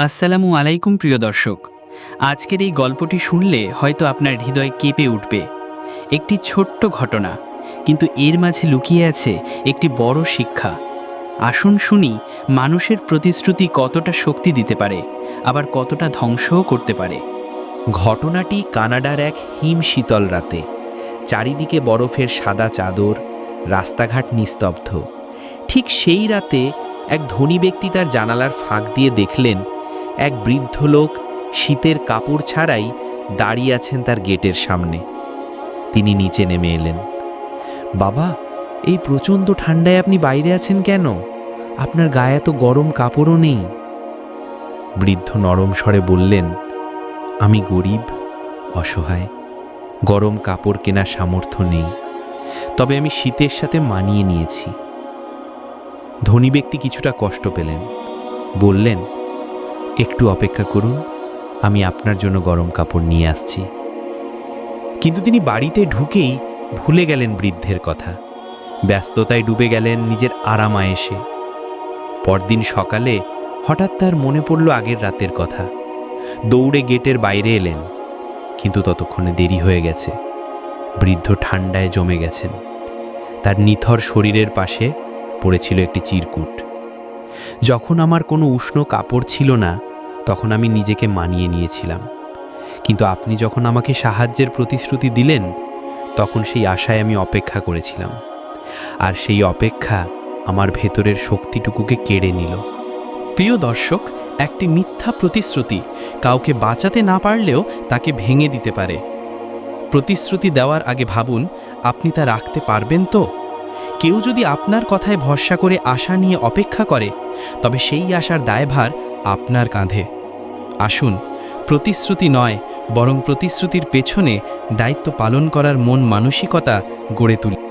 আসসালামু আলাইকুম প্রিয় দর্শক। আজকের এই গল্পটি শুনলে হয়তো আপনার হৃদয় কেঁপে উঠবে। একটি ছোট্ট ঘটনা, কিন্তু এর মাঝে লুকিয়ে আছে একটি বড় শিক্ষা। আসুন শুনি মানুষের প্রতিশ্রুতি কতটা শক্তি দিতে পারে, আবার কতটা ধ্বংসও করতে পারে। ঘটনাটি কানাডার এক হিম শীতল রাতে। চারিদিকে বরফের সাদা চাদর, রাস্তাঘাট নিস্তব্ধ। ঠিক সেই রাতে এক ধনী ব্যক্তি তার জানালার ফাঁক দিয়ে দেখলেন এক বৃদ্ধ লোক শীতের কাপড় ছাড়াই দাঁড়িয়ে আছেন তার গেটের সামনে। তিনি নিচে নেমে এলেন। বাবা, এই প্রচণ্ড ঠান্ডায় আপনি বাইরে আছেন কেন? আপনার গায়ে এত গরম কাপড়ও নেই। বৃদ্ধ নরম স্বরে বললেন, আমি গরিব, অসহায়, গরম কাপড় কেনার সামর্থ্য নেই, তবে আমি শীতের সাথে মানিয়ে নিয়েছি। ধনী ব্যক্তি কিছুটা কষ্ট পেলেন, বললেন, একটু অপেক্ষা করুন, আমি আপনার জন্য গরম কাপড় নিয়ে আসছি। কিন্তু তিনি বাড়িতে ঢুকেই ভুলে গেলেন বৃদ্ধের কথা। ব্যস্ততায় ডুবে গেলেন নিজের আরাম আয়েশে। পরদিন সকালে হঠাৎ তার মনে পড়ল আগের রাতের কথা। দৌড়ে গেটের বাইরে এলেন, কিন্তু ততক্ষণে দেরি হয়ে গেছে। বৃদ্ধ ঠান্ডায় জমে গেছেন। তার নিথর শরীরের পাশে পড়েছিল একটি চিরকুট। যখন আমার কোনো উষ্ণ কাপড় ছিল না, তখন আমি নিজেকে মানিয়ে নিয়েছিলাম, কিন্তু আপনি যখন আমাকে সাহায্যের প্রতিশ্রুতি দিলেন, তখন সেই আশায় আমি অপেক্ষা করেছিলাম, আর সেই অপেক্ষা আমার ভেতরের শক্তিটুকুকে কেড়ে নিল। প্রিয় দর্শক, একটি মিথ্যা প্রতিশ্রুতি কাউকে বাঁচাতে না পারলেও তাকে ভেঙে দিতে পারে। প্রতিশ্রুতি দেওয়ার আগে ভাবুন, আপনি তা রাখতে পারবেন তো? কেউ যদি আপনার কথায় ভরসা করে আশা নিয়ে অপেক্ষা করে, তবে সেই আশার দায়ভার আপনার কাঁধে। আসুন, প্রতিশ্রুতি নয়, বরং প্রতিশ্রুতির পেছনে দায়িত্ব পালন করার মন মানসিকতা গড়ে তুলি।